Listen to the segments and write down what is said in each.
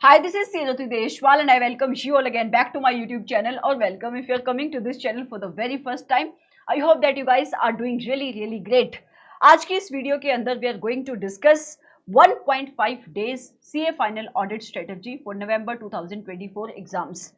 Hi, this is Seerati Deshwal and I welcome you all again back to my YouTube channel or welcome if you're coming to this channel for the very first time. I hope that you guys are doing really great. आज की इस video के अंदर we are going to discuss 1.5 days CA final audit strategy for November 2024 exams.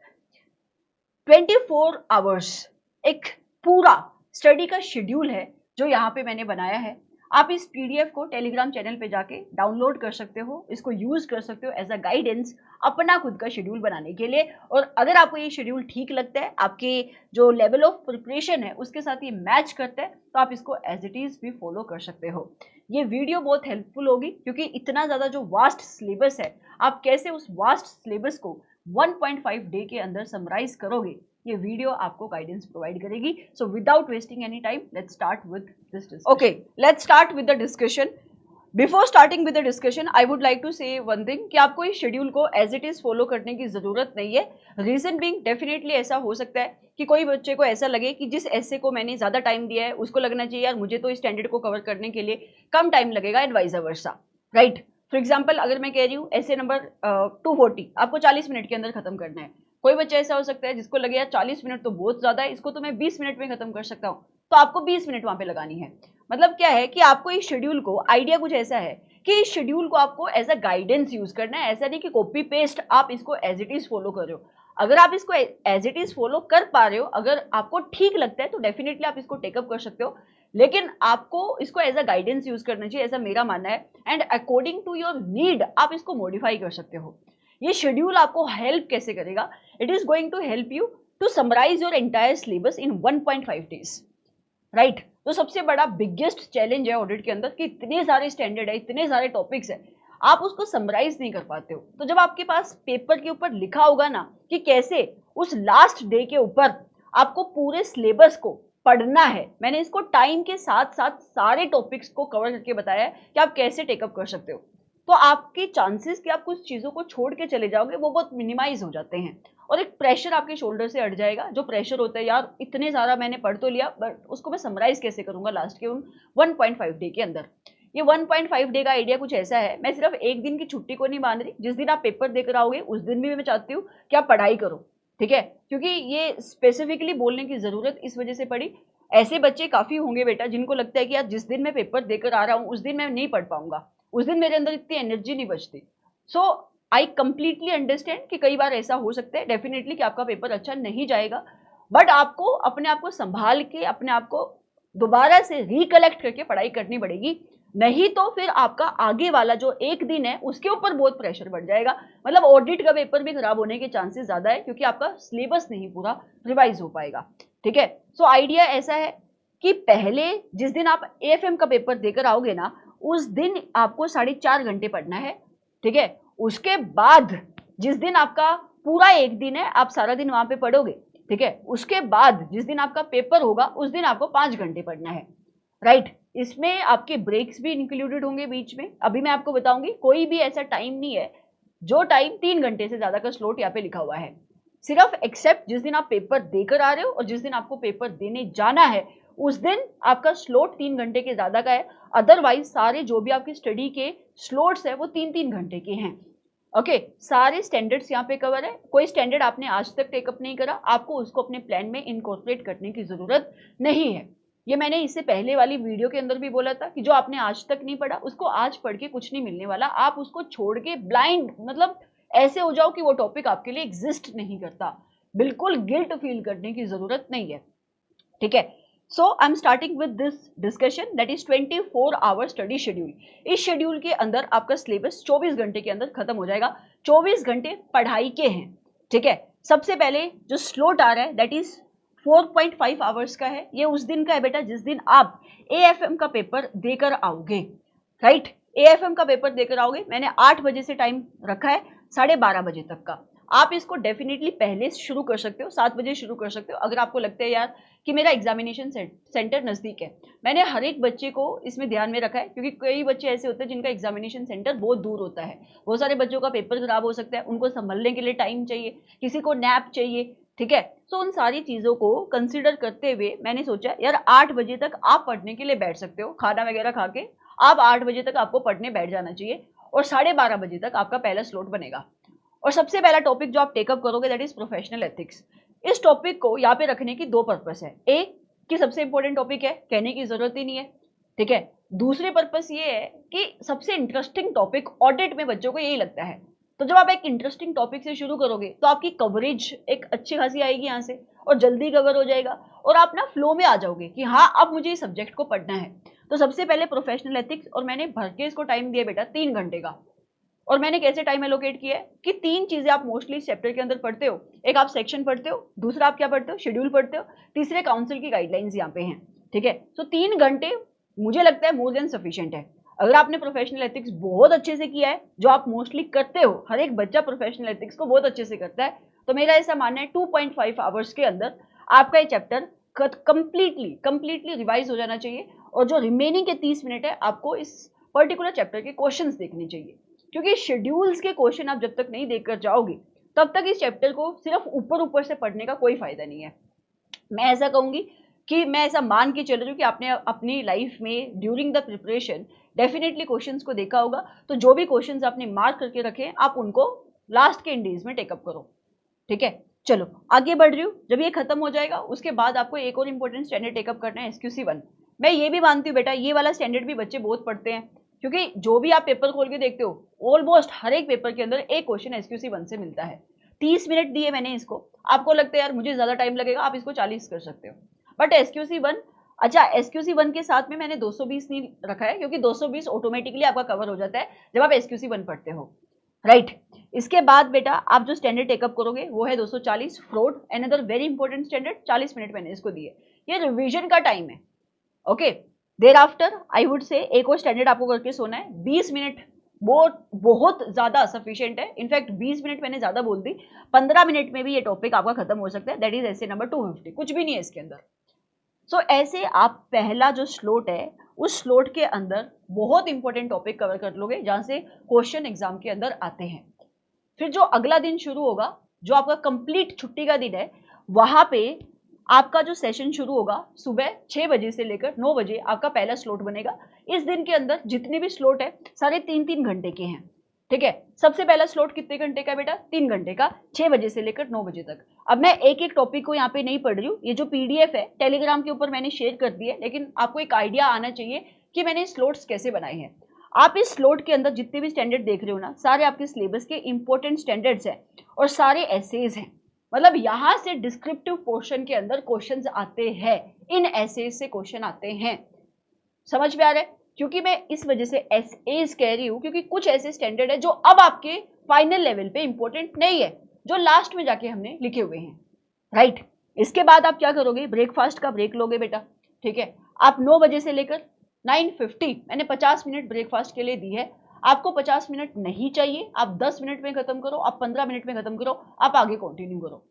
24 hours एक पूरा study का schedule है जो यहाँ पे मैंने बनाया है। आप इस पीडीएफ को टेलीग्राम चैनल पे जाके डाउनलोड कर सकते हो, इसको यूज कर सकते हो एज अ गाइडेंस अपना खुद का शेड्यूल बनाने के लिए। और अगर आपको ये शेड्यूल ठीक लगता है, आपके जो लेवल ऑफ प्रिपरेशन है उसके साथ ये मैच करता है, तो आप इसको एज इट इज भी फॉलो कर सकते हो। ये वीडियो बहुत हेल्पफुल होगी क्योंकि इतना ज़्यादा जो वास्ट सिलेबस है, आप कैसे उस वास्ट सिलेबस को 1.5 डे के अंदर समराइज करोगे, ये वीडियो आपको गाइडेंस प्रोवाइड करेगी। So without wasting any time, let's start with this discussion. Okay, let's start with the discussion. Before starting with the discussion I would like to say one thing कि आपको इस schedule को as it is follow करने की जरूरत नहीं है। Reason being, definitely ऐसा हो सकता है कि कोई बच्चे को ऐसा लगे कि जिस ऐसे को मैंने ज्यादा टाइम दिया है उसको लगना चाहिए यार मुझे तो इस स्टैंडर्ड को कवर करने के लिए कम टाइम लगेगा and vice versa, right. For example, अगर मैं कह रही हूँ ऐसे नंबर 240 आपको 40 मिनट के अंदर खत्म करना है, कोई बच्चा ऐसा हो सकता है जिसको लगे यार 40 मिनट तो बहुत ज्यादा है, इसको तो मैं 20 मिनट में खत्म कर सकता हूँ, तो आपको 20 मिनट वहां पे लगानी है। मतलब क्या है कि आपको इस शेड्यूल को, आइडिया कुछ ऐसा है कि इस शेड्यूल को आपको एज अ गाइडेंस यूज करना है। ऐसा नहीं कि कॉपी पेस्ट आप इसको एज इट इज फॉलो कर रहे हो। अगर आप इसको एज इट इज फॉलो कर पा रहे हो, अगर आपको ठीक लगता है तो डेफिनेटली आप इसको टेकअप कर सकते हो, लेकिन आपको इसको एज अ गाइडेंस यूज करना चाहिए, ऐसा मेरा मानना है। And according to your need आप इसको मॉडिफाई कर सकते हो। ये शेड्यूल आपको हेल्प कैसे करेगा? It is going to help you to summarise your entire syllabus in 1.5 days, right. तो सबसे बड़ा बिगेस्ट चैलेंज है ऑडिट के अंदर कि इतने सारे स्टैंडर्ड है, इतने सारे टॉपिक्स है, आप उसको समराइज नहीं कर पाते हो। तो जब आपके पास पेपर के ऊपर लिखा होगा ना कि कैसे उस लास्ट डे के ऊपर आपको पूरे सिलेबस को पढ़ना है, मैंने इसको टाइम के साथ साथ सारे टॉपिक्स को कवर करके बताया है कि आप कैसे टेकअप कर सकते हो, तो आपके चांसेस कि आप कुछ चीजों को छोड़ के चले जाओगे वो बहुत मिनिमाइज हो जाते हैं और एक प्रेशर आपके शोल्डर से हट जाएगा। जो प्रेशर होता है यार इतने सारा मैंने पढ़ तो लिया बट उसको मैं समराइज कैसे करूंगा लास्ट के उन 1.5 डे के अंदर। ये 1.5 डे का आइडिया कुछ ऐसा है, मैं सिर्फ एक दिन की छुट्टी को नहीं मान रही, जिस दिन आप पेपर देकर आओगे उस दिन भी मैं चाहती हूँ कि आप पढ़ाई करो, ठीक है। क्योंकि ये स्पेसिफिकली बोलने की जरूरत इस वजह से पड़ी, ऐसे बच्चे काफी होंगे बेटा जिनको लगता है कि यार जिस दिन मैं पेपर देकर आ रहा हूँ उस दिन मैं नहीं पढ़ पाऊंगा, उस दिन मेरे अंदर इतनी एनर्जी नहीं बचती। सो आई कंप्लीटली अंडरस्टैंड कि कई बार ऐसा हो सकता है डेफिनेटली कि आपका पेपर अच्छा नहीं जाएगा, बट आपको अपने आप को संभाल के अपने आप को दोबारा से रिकलेक्ट करके पढ़ाई करनी पड़ेगी, नहीं तो फिर आपका आगे वाला जो एक दिन है उसके ऊपर बहुत प्रेशर बढ़ जाएगा। मतलब ऑडिट का पेपर भी खराब होने के चांसेस ज्यादा है क्योंकि आपका सिलेबस नहीं पूरा रिवाइज हो पाएगा, ठीक है। सो आइडिया ऐसा है कि पहले जिस दिन आप एएफएम का पेपर देकर आओगे ना उस दिन आपको 4.5 घंटे पढ़ना है, ठीक है। उसके बाद जिस दिन आपका पूरा एक दिन है आप सारा दिन वहां पे पढ़ोगे, ठीक है। उसके बाद जिस दिन आपका पेपर होगा उस दिन आपको 5 घंटे पढ़ना है, राइट। इसमें आपके ब्रेक्स भी इंक्लूडेड होंगे बीच में, अभी मैं आपको बताऊंगी। कोई भी ऐसा टाइम नहीं है जो टाइम 3 घंटे से ज्यादा का स्लॉट यहाँ पे लिखा हुआ है, सिर्फ एक्सेप्ट जिस दिन आप पेपर देकर आ रहे हो और जिस दिन आपको पेपर देने जाना है उस दिन आपका स्लॉट 3 घंटे के ज्यादा का है। अदरवाइज सारे जो भी आपके स्टडी के स्लॉट्स है वो 3-3 घंटे के हैं, ओके। सारे स्टैंडर्ड्स यहाँ पे कवर है, कोई स्टैंडर्ड आपने आज तक टेकअप नहीं करा, आपको उसको अपने प्लान में इनकॉर्पोरेट करने की जरूरत नहीं है। ये मैंने इससे पहले वाली वीडियो के अंदर भी बोला था कि जो आपने आज तक नहीं पढ़ा उसको आज पढ़ के कुछ नहीं मिलने वाला, आप उसको छोड़ के ब्लाइंड मतलब ऐसे हो जाओ कि वो टॉपिक आपके लिए एग्जिस्ट नहीं करता। बिल्कुल गिल्ट फील करने की जरूरत नहीं है, ठीक है। So I am starting with this discussion that is 24 hour study schedule. इस शेड्यूल के अंदर आपका सिलेबस 24 घंटे के अंदर खत्म हो जाएगा। 24 घंटे पढ़ाई के हैं, ठीक है। सबसे पहले जो स्लॉट आ रहा है दैट इज 4.5 आवर्स का है, ये उस दिन का है बेटा जिस दिन आप एएफएम का पेपर देकर आओगे, राइट। एएफएम का पेपर देकर आओगे, मैंने 8 बजे से टाइम रखा है 12:30 बजे तक का। आप इसको डेफिनेटली पहले शुरू कर सकते हो, 7 बजे शुरू कर सकते हो अगर आपको लगता है यार कि मेरा एग्जामिनेशन सेंटर नजदीक है। मैंने हर एक बच्चे को इसमें ध्यान में रखा है क्योंकि कई बच्चे ऐसे होते हैं जिनका एग्जामिनेशन सेंटर बहुत दूर होता है, बहुत सारे बच्चों का पेपर खराब हो सकता है, उनको संभलने के लिए टाइम चाहिए, किसी को नैप चाहिए, ठीक है। सो उन सारी चीजों को कंसिडर करते हुए मैंने सोचा यार 8 बजे तक आप पढ़ने के लिए बैठ सकते हो, खाना वगैरह खा के आप 8 बजे तक आपको पढ़ने बैठ जाना चाहिए और 12:30 बजे तक आपका पहला स्लॉट बनेगा। और सबसे पहला टॉपिक जो आप टेकअप करोगे दैट इज प्रोफेशनल एथिक्स। इस टॉपिक को यहाँ पे रखने की दो पर्पस है। एक कि सबसे इंपॉर्टेंट टॉपिक है, कहने की जरूरत ही नहीं है, ठीक है। दूसरी पर्पस ये है कि सबसे इंटरेस्टिंग टॉपिक ऑडिट में बच्चों को यही लगता है। तो जब आप एक इंटरेस्टिंग टॉपिक से शुरू करोगे तो आपकी कवरेज एक अच्छी खासी आएगी यहाँ से, और जल्दी कवर हो जाएगा, और आप ना फ्लो में आ जाओगे कि हाँ अब मुझे इस सब्जेक्ट को पढ़ना है। तो सबसे पहले प्रोफेशनल एथिक्स, और मैंने भर के इसको टाइम दिया बेटा 3 घंटे का। और मैंने कैसे टाइम एलोकेट किया है कि 3 चीजें आप मोस्टली इस चैप्टर के अंदर पढ़ते हो। एक आप सेक्शन पढ़ते हो, दूसरा आप क्या पढ़ते हो, शेड्यूल पढ़ते हो, तीसरे काउंसिल की गाइडलाइंस यहाँ पे हैं, ठीक है। तो 3 घंटे मुझे लगता है मोर देन सफिशिएंट है। अगर आपने प्रोफेशनल एथिक्स बहुत अच्छे से किया है, जो आप मोस्टली करते हो, हर एक बच्चा प्रोफेशनल एथिक्स को बहुत अच्छे से करता है, तो मेरा ऐसा मानना है 2.5 आवर्स के अंदर आपका ये चैप्टर कंप्लीटली रिवाइज हो जाना चाहिए। और जो रिमेनिंग के 30 मिनट है आपको इस पर्टिकुलर चैप्टर के क्वेश्चंस देखने चाहिए, क्योंकि शेड्यूल्स के क्वेश्चन आप जब तक नहीं देखकर जाओगे तब तक इस चैप्टर को सिर्फ ऊपर ऊपर से पढ़ने का कोई फायदा नहीं है। मैं ऐसा कहूंगी कि मैं ऐसा मान के चल रही हूँ कि आपने अपनी लाइफ में during the preparation definitely questions को देखा होगा। तो जो भी क्वेश्चंस आपने मार्क करके रखे आप उनको लास्ट के इन डेज में टेकअप करो, ठीक है। चलो आगे बढ़ रही हूँ। जब ये खत्म हो जाएगा उसके बाद आपको एक और इंपॉर्टेंट स्टैंडर्ड टेकअप करना है, SQC1। मैं ये भी मानती हूँ बेटा ये वाला स्टैंडर्ड भी बच्चे बहुत पढ़ते हैं, क्योंकि जो भी आप पेपर खोल के देखते हो ऑलमोस्ट हर एक पेपर के अंदर एक क्वेश्चन SQC1 से मिलता है। 30 मिनट दिए मैंने इसको, आपको लगता है यार मुझे ज्यादा टाइम लगेगा, आप इसको 40 कर सकते हो। बट SQC1, अच्छा SQC1 के साथ में मैंने 220 नहीं रखा है, क्योंकि 220 ऑटोमेटिकली आपका कवर हो जाता है जब आप SQC1 पढ़ते हो, राइट। इसके बाद बेटा आप जो स्टैंडर्ड टेकअप करोगे वो है 240 fraud, another very important standard. 40 minute मैंने इसको दिए, ये रिवीजन का टाइम है, okay. There after I would say एक और स्टैंडर्ड आपको करके सोना है। 20 मिनट बहुत ज्यादा सफिशिएंट है, इनफैक्ट 20 मिनट मैंने ज्यादा बोल दी। 15 मिनट में भी ये टॉपिक आपका खत्म हो सकता है, दैट इज ऐसे नंबर 250, कुछ भी नहीं है इसके अंदर। सो ऐसे आप पहला जो स्लॉट है उस स्लॉट के अंदर बहुत इंपॉर्टेंट टॉपिक कवर कर लोगे जहां से क्वेश्चन एग्जाम के अंदर आते हैं। फिर जो अगला दिन शुरू होगा, जो आपका कंप्लीट छुट्टी का दिन है, वहां पे आपका जो सेशन शुरू होगा सुबह 6 बजे से लेकर 9 बजे आपका पहला स्लॉट बनेगा। इस दिन के अंदर जितने भी स्लॉट है सारे 3-3 घंटे के हैं, ठीक है। सबसे पहला स्लॉट कितने घंटे का बेटा, 3 घंटे का, 6 बजे से लेकर 9 बजे तक। अब मैं एक एक टॉपिक को यहाँ पे नहीं पढ़ रही हूँ, ये जो PDF है टेलीग्राम के ऊपर मैंने शेयर कर दी है, लेकिन आपको एक आइडिया आना चाहिए कि मैंने स्लॉट्स कैसे बनाए हैं। आप इस स्लॉट के अंदर जितने भी स्टैंडर्ड देख रहे हो ना, सारे आपके सिलेबस के इंपॉर्टेंट स्टैंडर्ड्स हैं और सारे एसेज हैं। मतलब यहां से डिस्क्रिप्टिव पोर्शन के अंदर क्वेश्चंस आते हैं, इन एसेज से क्वेश्चन आते हैं। समझ में आ रहा है? क्योंकि मैं इस वजह से एसेज कह रही हूं क्योंकि कुछ ऐसे स्टैंडर्ड है जो अब आपके फाइनल लेवल पे इंपॉर्टेंट नहीं है, जो लास्ट में जाके हमने लिखे हुए हैं, राइट। इसके बाद आप क्या करोगे, ब्रेकफास्ट का ब्रेक लोगे बेटा, ठीक है। आप 9 बजे से लेकर 9:50 मैंने 50 मिनट ब्रेकफास्ट के लिए दी है। आपको 50 मिनट नहीं चाहिए, आप 10 मिनट में खत्म करो, आप 15 मिनट में खत्म करो, आप आगे कंटिन्यू करो,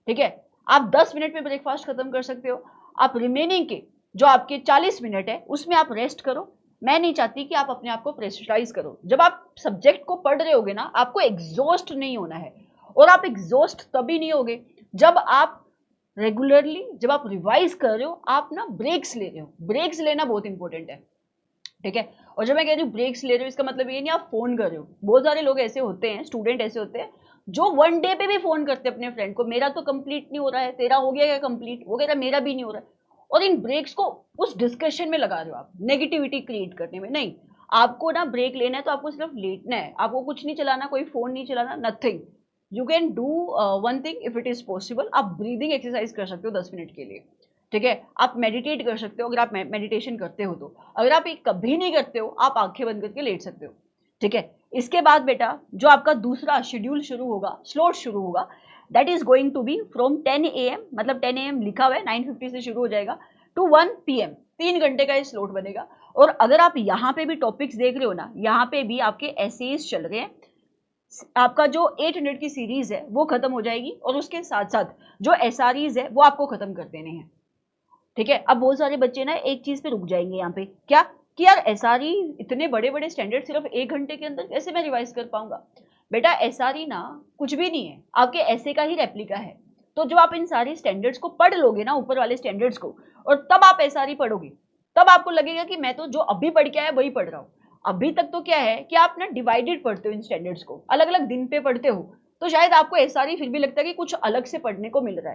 ठीक है। आप 10 मिनट में ब्रेकफास्ट खत्म कर सकते हो, आप रिमेनिंग के जो आपके 40 मिनट है उसमें आप रेस्ट करो। मैं नहीं चाहती कि आप अपने आप को प्रेशराइज करो। जब आप सब्जेक्ट को पढ़ रहे होगे ना, आपको एग्जॉस्ट नहीं होना है, और आप एग्जॉस्ट तभी नहीं होगे जब आप रेगुलरली, जब आप रिवाइज कर रहे हो, आप ना ब्रेक्स ले रहे हो। ब्रेक्स लेना बहुत इंपॉर्टेंट है, ठीक है। और जब मैं कह रही हूँ ब्रेक्स ले रहे हो, इसका मतलब ये नहीं आप फोन कर रहे हो। बहुत सारे लोग ऐसे होते हैं, स्टूडेंट ऐसे होते हैं जो 1 डे पे भी फोन करते हैं अपने फ्रेंड को, मेरा तो कंप्लीट नहीं हो रहा है, तेरा हो गया क्या कंप्लीट, वो कह रहा है मेरा भी नहीं हो रहा है। और इन ब्रेक्स को उस डिस्कशन में लगा रहे हो आप, नेगेटिविटी क्रिएट करने में। नहीं, आपको ना ब्रेक लेना है तो आपको सिर्फ लेटना है, आपको कुछ नहीं चलाना, कोई फोन नहीं चलाना, nothing. You can do one thing if it is possible, आप ब्रीदिंग एक्सरसाइज कर सकते हो 10 मिनट के लिए, ठीक है। आप मेडिटेट कर सकते हो अगर आप मेडिटेशन करते हो तो। अगर आप ये कभी नहीं करते हो, आप आंखें बंद करके लेट सकते हो, ठीक है। इसके बाद बेटा जो आपका दूसरा शेड्यूल शुरू होगा, स्लॉट शुरू होगा, that is going to be from 10 AM, मतलब 10 AM लिखा हुआ है, 9:50 से शुरू हो जाएगा, टू 1 PM। 3 घंटे का ये स्लॉट बनेगा। और अगर आप यहाँ पे भी टॉपिक्स देख रहे हो ना, यहाँ पे भी आपके एसेज चल रहे हैं। आपका जो 800 की सीरीज है वो खत्म हो जाएगी, और उसके साथ साथ जो SREs है वो आपको खत्म कर देने हैं, ठीक है। अब बहुत सारे बच्चे ना एक चीज पे रुक जाएंगे यहाँ पे, क्या कि यार SRE इतने बड़े बड़े स्टैंडर्ड सिर्फ 1 घंटे के अंदर कैसे मैं रिवाइज कर पाऊंगा। बेटा SRE ना कुछ भी नहीं है, आपके ऐसे का ही रेप्लिका है। तो जब आप इन सारी स्टैंडर्ड्स को पढ़ लोगे ना, ऊपर वाले स्टैंडर्ड्स को, और तब आप SRE पढ़ोगे, तब आपको लगेगा कि मैं तो जो अभी पढ़ के आया वही पढ़ रहा हूँ। अभी तक तो क्या है कि आप ना डिवाइडेड पढ़ते हो, इन स्टैंडर्ड्स को अलग अलग दिन पे पढ़ते हो, तो शायद आपको एसआरई फिर भी लगता है कि कुछ अलग से पढ़ने को मिल रहा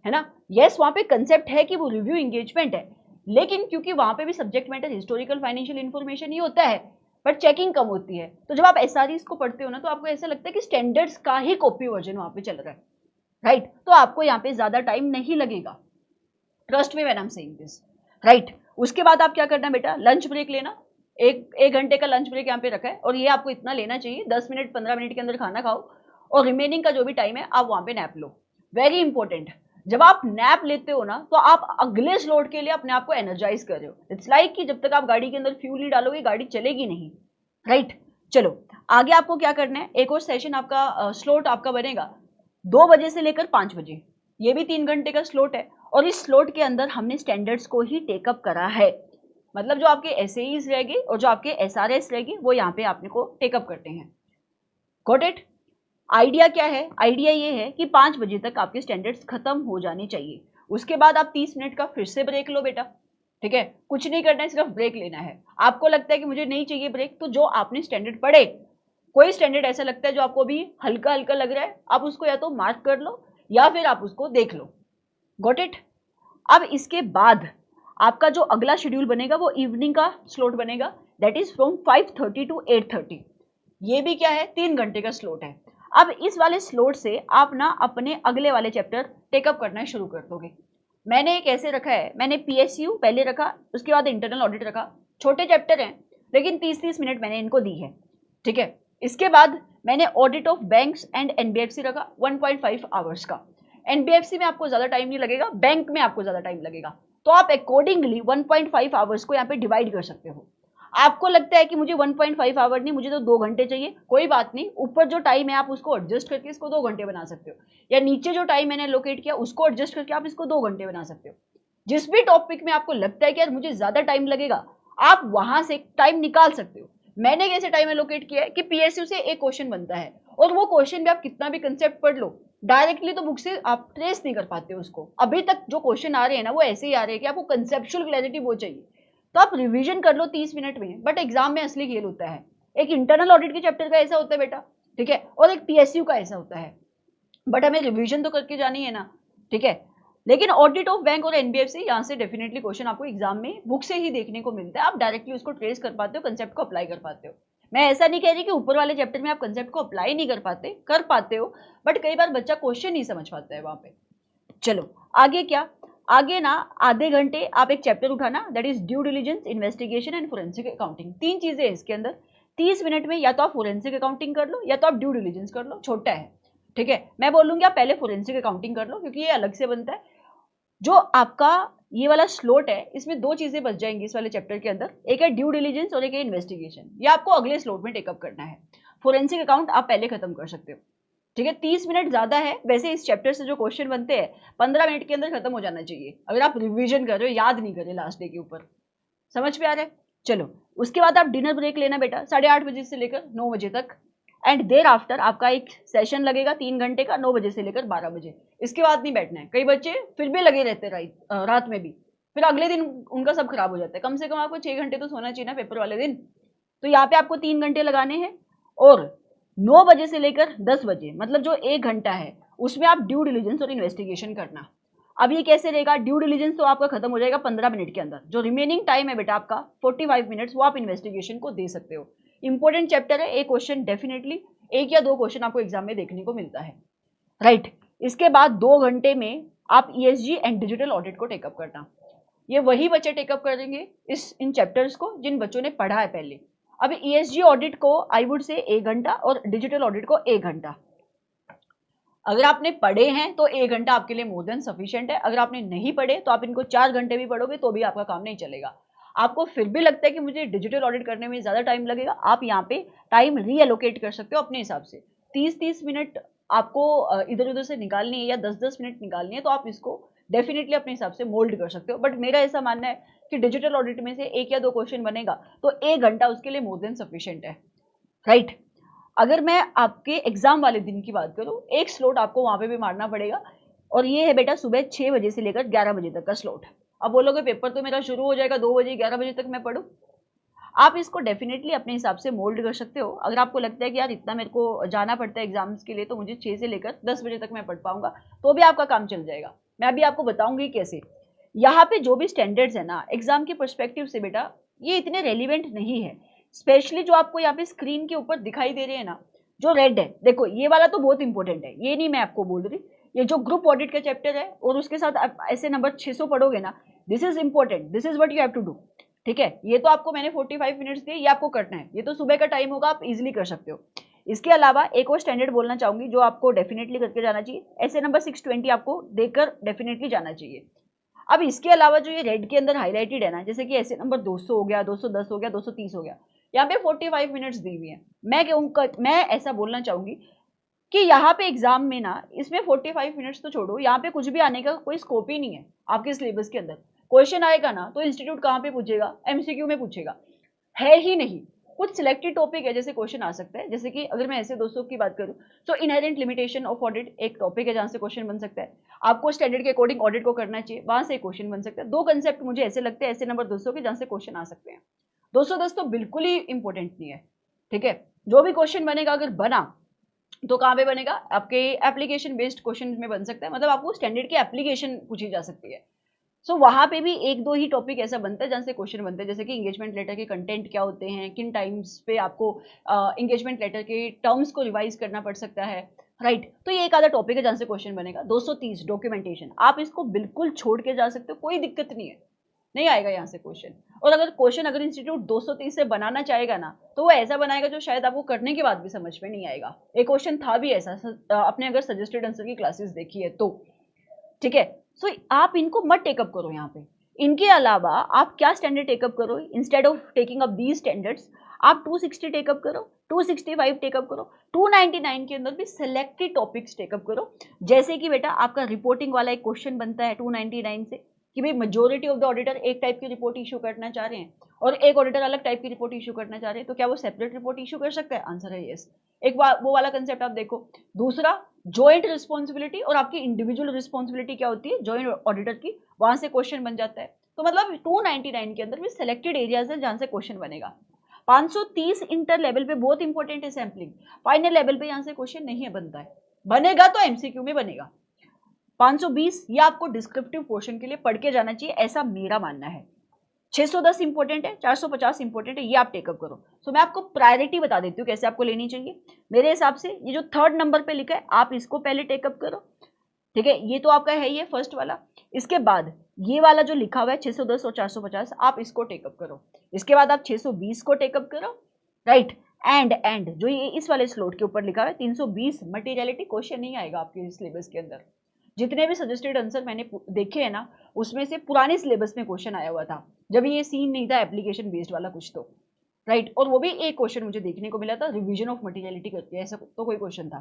है ना। यस, वहां पे कंसेप्ट है कि वो रिव्यू एंगेजमेंट है, लेकिन क्योंकि वहां पे भी subject matter historical financial information ही होता है, बट चेकिंग कम होती है। तो जब आप एसआरईज को पढ़ते हो ना, तो आपको ऐसा लगता है कि स्टैंडर्ड्स का ही कॉपी वर्जन वहां पे चल रहा है, राइट। तो आपको यहाँ पे ज्यादा टाइम नहीं लगेगा, ट्रस्ट में when I am saying this, right. उसके बाद आप क्या करना बेटा, लंच ब्रेक लेना। एक घंटे का लंच ब्रेक यहाँ पे रखा है, और ये आपको इतना लेना चाहिए, 10 मिनट 15 मिनट के अंदर खाना खाओ, और रिमेनिंग का जो भी टाइम है आप वहां पे नैप लो। वेरी इंपॉर्टेंट, जब आप नैप लेते हो ना, तो आप अगले स्लॉट के लिए अपने आप को एनर्जाइज कर रहे हो। इट्स लाइक कि जब तक आप गाड़ी के अंदर फ्यूल नहीं डालोगे, गाड़ी चलेगी नहीं, राइट। चलो आगे आपको क्या करना है, एक और सेशन आपका स्लॉट आपका बनेगा 2 बजे से लेकर 5 बजे, ये भी 3 घंटे का स्लॉट है, और इस स्लॉट के अंदर हमने स्टैंडर्ड्स को ही टेकअप करा है। मतलब जो आपके एसएईज रहेगी और जो आपके एसआरएस रहेगी, वो यहाँ पे आपने को टेकअप करते हैं। Got it. आइडिया क्या है, आइडिया ये है कि 5 बजे तक आपके स्टैंडर्ड्स खत्म हो जाने चाहिए। उसके बाद आप 30 मिनट का फिर से ब्रेक लो बेटा, ठीक है। कुछ नहीं करना है, सिर्फ ब्रेक लेना है। आपको लगता है कि मुझे नहीं चाहिए ब्रेक, तो जो आपने स्टैंडर्ड पढ़े, कोई स्टैंडर्ड ऐसा लगता है जो आपको भी हल्का हल्का लग रहा है, आप उसको या तो मार्क कर लो या फिर आप उसको देख लो। Got it. अब इसके बाद आपका जो अगला शेड्यूल बनेगा वो इवनिंग का स्लॉट बनेगा, दैट इज फ्रॉम 5:30 टू 8:30। ये भी क्या है, 3 घंटे का स्लॉट है। अब इस वाले स्लॉट से आप ना अपने अगले वाले चैप्टर टेकअप करना शुरू कर दोगे। मैंने एक ऐसे रखा है, मैंने पीएसयू पहले रखा, उसके बाद इंटरनल ऑडिट रखा। छोटे चैप्टर हैं, लेकिन 30-30 मिनट मैंने इनको दी है, ठीक है। इसके बाद मैंने audit of banks and NBFC रखा 1.5 आवर्स का। एनबीएफसी में आपको ज्यादा टाइम नहीं लगेगा, बैंक में आपको ज्यादा टाइम लगेगा, तो आप अकॉर्डिंगली 1.5 आवर्स को यहाँ पे डिवाइड कर सकते हो। आपको लगता है कि मुझे 1.5 आवर नहीं, मुझे तो 2 घंटे चाहिए, कोई बात नहीं, ऊपर जो टाइम है आप उसको एडजस्ट करके इसको 2 घंटे बना सकते हो, या नीचे जो टाइम मैंने लोकेट किया उसको एडजस्ट करके आप इसको 2 घंटे बना सकते हो। जिस भी टॉपिक में आपको लगता है कि यार मुझे ज्यादा टाइम लगेगा, आप वहां से टाइम निकाल सकते हो। मैंने कैसे टाइम एलोकेट किया है कि पीएसयू से एक क्वेश्चन बनता है, और वो क्वेश्चन भी आप कितना भी कंसेप्ट पढ़ लो, डायरेक्टली तो बुक से आप ट्रेस नहीं कर पाते हो उसको। अभी तक जो क्वेश्चन आ रहे हैं ना, वो ऐसे ही आ रहे हैं कि आपको कंसेप्चुअल क्लैरिटी वो चाहिए, तो आप रिवीजन कर लो 30 मिनट में, बट एग्जाम में असली खेल होता है। एक इंटरनल ऑडिट के चैप्टर का ऐसा होता है बेटा, ठीक है, और एक पीएसयू का ऐसा होता है, बट हमें रिवीजन तो करके जानी है ना, ठीक है। लेकिन ऑडिट ऑफ बैंक और एनबीएफसी, यहाँ से डेफिनेटली क्वेश्चन आपको एग्जाम में बुक से ही देखने को मिलता है, आप डायरेक्टली उसको ट्रेस कर पाते हो, कंसेप्ट को अप्लाई कर पाते हो। मैं ऐसा नहीं कह रही कि ऊपर वाले चैप्टर में आप कंसेप्ट को अप्लाई नहीं कर पाते हो, बट कई बार बच्चा क्वेश्चन नहीं समझ पाता है वहां पे। चलो आगे क्या, आगे ना आधे घंटे आप एक चैप्टर उठाना, that is due diligence, investigation and forensic accounting. 3 चीजें हैं इसके अंदर। 30 मिनट में या तो आप फोरेंसिक अकाउंटिंग कर लो, या तो आप ड्यू डिलिजेंस कर लो, छोटा है, ठीक है। मैं बोलूंगी आप पहले फोरेंसिक अकाउंटिंग कर लो, क्योंकि ये अलग से बनता है। जो आपका ये वाला स्लॉट है, इसमें 2 चीजें बच जाएंगी इस वाले चैप्टर के अंदर, एक है ड्यू डिलिजेंस और एक है इन्वेस्टिगेशन। ये आपको अगले स्लॉट में टेकअप करना है। फोरेंसिक अकाउंट आप पहले खत्म कर सकते हो, ठीक है। 30 मिनट ज्यादा है, वैसे इस चैप्टर से जो क्वेश्चन बनते हैं 15 मिनट के अंदर खत्म हो जाना चाहिए, अगर आप रिवीजन कर रहे हो, याद नहीं कर रहे लास्ट डे के ऊपर। समझ में आ रहा है। चलो उसके बाद आप डिनर ब्रेक लेना बेटा, 8:30 बजे से लेकर 9 बजे तक, एंड देर आफ्टर आपका एक सेशन लगेगा 3 घंटे का, 9 बजे से लेकर 12 बजे। इसके बाद नहीं बैठना है। कई बच्चे फिर भी लगे रहते रात में भी, फिर अगले दिन उनका सब खराब हो जाता है। कम से कम आपको 6 घंटे तो सोना चाहिए ना पेपर वाले दिन। तो यहाँ पे आपको 3 घंटे लगाने हैं, और 9 बजे से लेकर 10 बजे, मतलब जो 1 घंटा है, उसमें आप ड्यू डिलिजेंस और इन्वेस्टिगेशन करना। अब ये कैसे रहेगा, ड्यू डिलिजेंस तो आपका खत्म हो जाएगा 15 मिनट के अंदर, जो रिमेनिंग टाइम है बेटा आपका 45 मिनट्स, वो आप इन्वेस्टिगेशन को दे सकते हो। इंपॉर्टेंट चैप्टर है, एक क्वेश्चन डेफिनेटली, 1 या 2 क्वेश्चन आपको एग्जाम में देखने को मिलता है, राइट। इसके बाद 2 घंटे में आप ईएसजी एंड डिजिटल ऑडिट को टेकअप करना। ये वही बच्चे टेकअप करेंगे इन चैप्टर्स को जिन बच्चों ने पढ़ा है पहले। अब ईएसजी ऑडिट को आई वुड से 1 घंटा और डिजिटल ऑडिट को 1 घंटा। अगर आपने पढ़े हैं तो 1 घंटा आपके लिए मोर देन सफिशिएंट है। अगर आपने नहीं पढ़े तो आप इनको 4 घंटे भी पढ़ोगे तो भी आपका काम नहीं चलेगा। आपको फिर भी लगता है कि मुझे डिजिटल ऑडिट करने में ज्यादा टाइम लगेगा, आप यहाँ पे टाइम रीएलोकेट कर सकते हो अपने हिसाब से। 30-30 मिनट आपको इधर उधर से निकालनी है या 10-10 मिनट निकालनी है, तो आप इसको डेफिनेटली अपने हिसाब से मोल्ड कर सकते हो। बट मेरा ऐसा मानना है कि डिजिटल ऑडिट में से 1 या 2 क्वेश्चन बनेगा तो 1 घंटा उसके लिए मोर देन सफिशिएंट है, राइट। अगर मैं आपके एग्जाम वाले दिन की बात करूं, एक स्लॉट आपको वहां पे भी मारना पड़ेगा, और ये है बेटा सुबह 6 बजे से लेकर 11 बजे तक का स्लॉट। अब बोलोगे पेपर तो मेरा शुरू हो जाएगा 2 बजे, 11 बजे तक मैं पढ़ूं। आप इसको डेफिनेटली अपने हिसाब से मोल्ड कर सकते हो। अगर आपको लगता है कि यार इतना मेरे को जाना पड़ता है एग्जाम्स के लिए, तो मुझे 6 से लेकर 10 बजे तक मैं पढ़ पाऊंगा, तो भी आपका काम चल जाएगा। मैं अभी आपको बताऊंगी कैसे। यहाँ पे जो भी स्टैंडर्ड्स है ना एग्जाम के पर्सपेक्टिव से बेटा, ये इतने रेलिवेंट नहीं है। स्पेशली जो आपको यहाँ पे स्क्रीन के ऊपर दिखाई दे रहे हैं ना, जो रेड है, देखो ये वाला तो बहुत इंपॉर्टेंट है, ये नहीं मैं आपको बोल रही। ये जो ग्रुप ऑडिट का चैप्टर है और उसके साथ आप ऐसे नंबर 600 पढ़ोगे ना, this is important, this is what you have to do. ठीक है, ये तो आपको मैंने 45 मिनट्स दिए, ये आपको करना है, ये तो सुबह का टाइम होगा, आप इजिली कर सकते हो। इसके अलावा एक और स्टैंडर्ड बोलना चाहूंगी जो आपको डेफिनेटली करके जाना चाहिए, ऐसे नंबर 620 आपको देकर डेफिनेटली जाना चाहिए। अब इसके अलावा जो ये रेड के अंदर हाईलाइटेड है ना, जैसे कि ऐसे नंबर 200 हो गया, 210 हो गया, 230 हो गया, यहाँ पे 45 मिनट्स दी हुई है। मैं ऐसा बोलना चाहूंगी कि यहाँ पे एग्जाम में ना, इसमें 45 मिनट्स तो छोड़ो, यहाँ पे कुछ भी आने का कोई स्कोप ही नहीं है आपके सिलेबस के अंदर। क्वेश्चन आएगा ना तो इंस्टीट्यूट कहाँ पे पूछेगा, एमसीक्यू में पूछेगा, है ही नहीं। कुछ सिलेक्टेड टॉपिक है जैसे क्वेश्चन आ सकता है, जैसे कि अगर मैं ऐसे दोस्तों की बात करूं तो इनहेरेंट लिमिटेशन ऑफ ऑडिट एक टॉपिक है जहां से क्वेश्चन बन सकता है। आपको स्टैंडर्ड के अकॉर्डिंग ऑडिट को करना चाहिए, वहां से क्वेश्चन बन सकता है। दो कंसेप्ट मुझे ऐसे लगते हैं ऐसे नंबर 200 के जहां से क्वेश्चन आ सकते हैं। 210 तो बिल्कुल ही इंपॉर्टेंट नहीं है। ठीक है, जो भी क्वेश्चन बनेगा अगर बना तो कहाँ पे बनेगा, आपके एप्लीकेशन बेस्ड क्वेश्चन में बन सकता है, मतलब आपको स्टैंडर्ड की एप्लीकेशन पूछी जा सकती है। सो वहां पे भी एक दो ही टॉपिक ऐसा बनता है जहां से क्वेश्चन बनते हैं, जैसे कि इंगेजमेंट लेटर के कंटेंट क्या होते हैं, किन टाइम्स पे आपको इंगेजमेंट लेटर के टर्म्स को रिवाइज करना पड़ सकता है, राइट। तो ये एक आधा टॉपिक है जहां से क्वेश्चन बनेगा। 230 डॉक्यूमेंटेशन, आप इसको बिल्कुल छोड़ के जा सकते हो, कोई दिक्कत नहीं है, नहीं आएगा यहाँ से क्वेश्चन। और अगर क्वेश्चन अगर इंस्टीट्यूट 230 से बनाना चाहेगा ना, तो वो ऐसा बनाएगा जो शायद आपको करने के बाद भी समझ में नहीं आएगा। एक क्वेश्चन था भी ऐसा, आपने अगर सजेस्टेड आंसर की क्लासेस देखी है तो। ठीक है, सो आप इनको मत टेकअप करो यहाँ पे। इनके अलावा आप क्या स्टैंडर्ड टेकअप करो, instead of taking up these standards, आप 260 टेकअप करो, 265 टेकअप करो, 299 के अंदर भी सिलेक्टेड टॉपिक्स टेकअप करो। जैसे कि बेटा आपका रिपोर्टिंग वाला एक क्वेश्चन बनता है 299 से, कि भाई मेजोरिटी ऑफ द ऑडिटर एक टाइप की रिपोर्ट इशू करना चाह रहे हैं और एक ऑडिटर अलग टाइप की रिपोर्ट इशू करना चाह रहे हैं, तो क्या वो सेपरेट रिपोर्ट इशू कर सकता है? आंसर है यस। एक वो वाला कंसेप्ट आप देखो। दूसरा, जॉइंट रिस्पॉन्सिबिलिटी और आपकी इंडिविजुअल रिस्पॉन्सिबिलिटी क्या होती है जॉइंट ऑडिटर की, वहां से क्वेश्चन बन जाता है। तो मतलब 299 के अंदर भी सिलेक्टेड एरियाज है जहां से क्वेश्चन बनेगा। 530 इंटर लेवल पे बहुत इंपॉर्टेंट है सैम्पलिंग, फाइनल लेवल पे यहाँ से क्वेश्चन नहीं बनता है, बनेगा तो एमसीक्यू में बनेगा। 520 ये आपको डिस्क्रिप्टिव पोर्शन के लिए पढ़ के जाना चाहिए, ऐसा मेरा मानना है। 610 इंपॉर्टेंट है, 450 इंपॉर्टेंट है, ये आप टेकअप करो। सो मैं आपको प्रायोरिटी बता देती हूँ कैसे आपको लेनी चाहिए। मेरे हिसाब से ये जो 3rd नंबर पे लिखा है आप इसको पहले टेकअप करो। ठीक है, ये तो आपका है, ये फर्स्ट वाला। इसके बाद ये वाला जो लिखा हुआ है 610 और 450, आप इसको टेकअप करो। इसके बाद आप 620 को टेकअप करो, राइट। एंड जो ये इस वाले स्लॉट के ऊपर लिखा हुआ है 320 मटीरियलिटी, क्वेश्चन नहीं आएगा आपके सिलेबस के अंदर। जितने भी सजेस्टेड आंसर मैंने देखे हैं ना, उसमें से पुराने सिलेबस में क्वेश्चन आया हुआ था, जब ये सीन नहीं था एप्लीकेशन बेस्ड वाला कुछ तो, राइट। और वो भी एक क्वेश्चन मुझे देखने को मिला था, रिवीजन ऑफ मटीरियलिटी करके, ऐसा तो कोई क्वेश्चन था।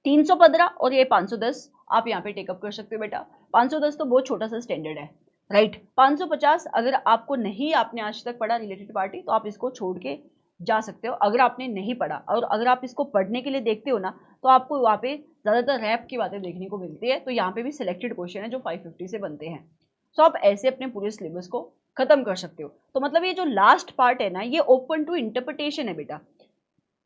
315 और ये 510 आप यहाँ पे टेकअप कर सकते हो बेटा। 510 तो बहुत छोटा सा स्टैंडर्ड है, राइट। 550 अगर आपको नहीं, आपने आज तक पढ़ा रिलेटेड पार्टी, तो आप इसको छोड़ के जा सकते हो। अगर आपने नहीं पढ़ा और अगर आप इसको पढ़ने के लिए देखते हो ना, तो आपको वहाँ पे ज़्यादातर रैप की बातें देखने को मिलती है। तो यहाँ पे भी सिलेक्टेड क्वेश्चन है जो 550 से बनते हैं। सो आप ऐसे अपने पूरे सिलेबस को खत्म कर सकते हो। तो मतलब ये जो लास्ट पार्ट है ना, ये ओपन टू इंटरप्रिटेशन है बेटा।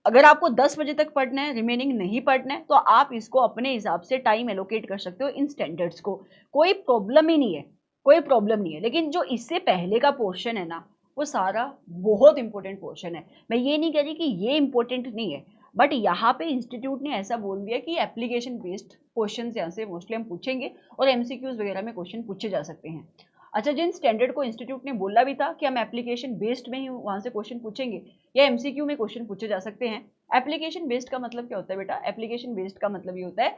अगर आपको 10 बजे तक पढ़ना है, रिमेनिंग नहीं पढ़ना है, तो आप इसको अपने हिसाब से टाइम एलोकेट कर सकते हो इन स्टैंडर्ड्स को, कोई प्रॉब्लम ही नहीं है, कोई प्रॉब्लम नहीं है। लेकिन जो इससे पहले का पोर्शन है ना, वो सारा बहुत इंपॉर्टेंट पोर्शन है। मैं ये नहीं कह रही कि ये इंपॉर्टेंट नहीं है, बट यहाँ पे इंस्टीट्यूट ने ऐसा बोल दिया कि एप्लीकेशन बेस्ड क्वेश्चन यहाँ से मोस्टली हम पूछेंगे और एमसीक्यूज वगैरह में क्वेश्चन पूछे जा सकते हैं। अच्छा, जिन स्टैंडर्ड को इंस्टीट्यूट ने बोला भी था कि हम एप्लीकेशन बेस्ड में ही वहां से क्वेश्चन पूछेंगे या एमसीक्यू में क्वेश्चन पूछे जा सकते हैं। एप्लीकेशन बेस्ड का मतलब क्या होता है बेटा? एप्लीकेशन बेस्ड का मतलब ये होता है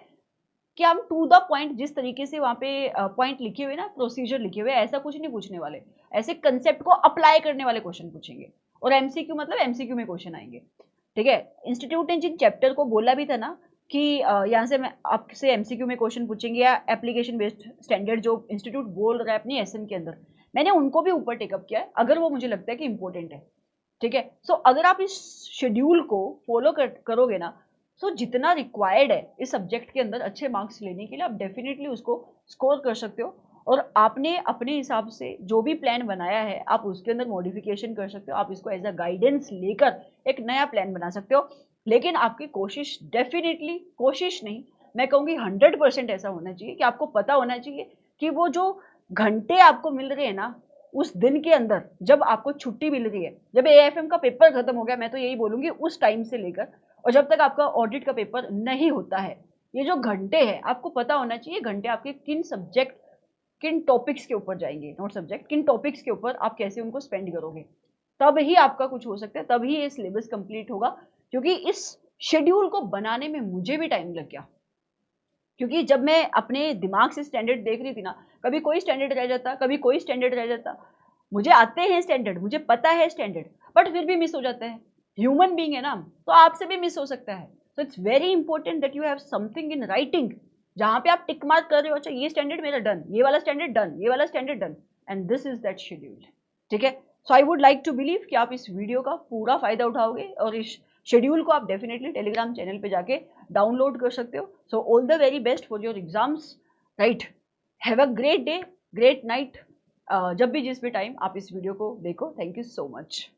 कि हम टू द पॉइंट, जिस तरीके से वहां पे पॉइंट लिखे हुए ना, प्रोसीजर लिखे हुए, ऐसा कुछ नहीं पूछने वाले, ऐसे कंसेप्ट को अप्लाई करने वाले क्वेश्चन पूछेंगे। और एमसीक्यू मतलब एमसीक्यू में क्वेश्चन आएंगे। ठीक है, इंस्टीट्यूट ने जिन चैप्टर को बोला भी था ना कि यहाँ से मैं आपसे एमसीक्यू में क्वेश्चन पूछेंगे या एप्लीकेशन बेस्ड स्टैंडर्ड जो इंस्टीट्यूट बोल रहा है अपनी एसएम के अंदर, मैंने उनको भी ऊपर टेकअप किया है, अगर वो मुझे लगता है कि इंपॉर्टेंट है। ठीक है, सो अगर आप इस शेड्यूल को फॉलो करोगे ना, सो जितना रिक्वायर्ड है इस सब्जेक्ट के अंदर अच्छे मार्क्स लेने के लिए, आप डेफिनेटली उसको स्कोर कर सकते हो। और आपने अपने हिसाब से जो भी प्लान बनाया है आप उसके अंदर मॉडिफिकेशन कर सकते हो, आप इसको एज अ गाइडेंस लेकर एक नया प्लान बना सकते हो। लेकिन आपकी कोशिश डेफिनेटली, कोशिश नहीं मैं कहूँगी 100% ऐसा होना चाहिए कि आपको पता होना चाहिए कि वो जो घंटे आपको मिल रहे हैं ना उस दिन के अंदर, जब आपको छुट्टी मिल रही है, जब एएफएम का पेपर खत्म हो गया, मैं तो यही बोलूंगी उस टाइम से लेकर और जब तक आपका ऑडिट का पेपर नहीं होता है, ये जो घंटे हैं आपको पता होना चाहिए घंटे आपके किन सब्जेक्ट, किन टॉपिक्स के ऊपर जाएंगे, नॉट सब्जेक्ट, किन टॉपिक्स के ऊपर आप कैसे उनको स्पेंड करोगे। तब ही आपका कुछ हो सकता है, तभी ये सिलेबस कंप्लीट होगा। क्योंकि इस शेड्यूल को बनाने में मुझे भी टाइम लग गया, क्योंकि जब मैं अपने दिमाग से स्टैंडर्ड देख रही थी ना, कभी कोई स्टैंडर्ड रह जाता, कभी कोई स्टैंडर्ड रह जाता। मुझे आते हैं स्टैंडर्ड, मुझे पता है स्टैंडर्ड, बट फिर भी मिस हो जाता है। ह्यूमन बीइंग है ना, तो आपसे भी मिस हो सकता है। So it's very important that you have something in writing, जहां पे आप टिक मार्क कर रहे हो, अच्छा ये स्टैंडर्ड मेरा डन, ये वाला स्टैंडर्ड डन, ये वाला standard done, and this is that schedule. ठीक है, so I would like to believe कि आप इस वीडियो का पूरा फायदा उठाओगे और इस शेड्यूल को आप डेफिनेटली टेलीग्राम चैनल पे जाके डाउनलोड कर सकते हो। So all the very best for your exams, right. Have a great day, great night, जब भी जिस भी टाइम आप इस वीडियो को देखो। Thank you so much.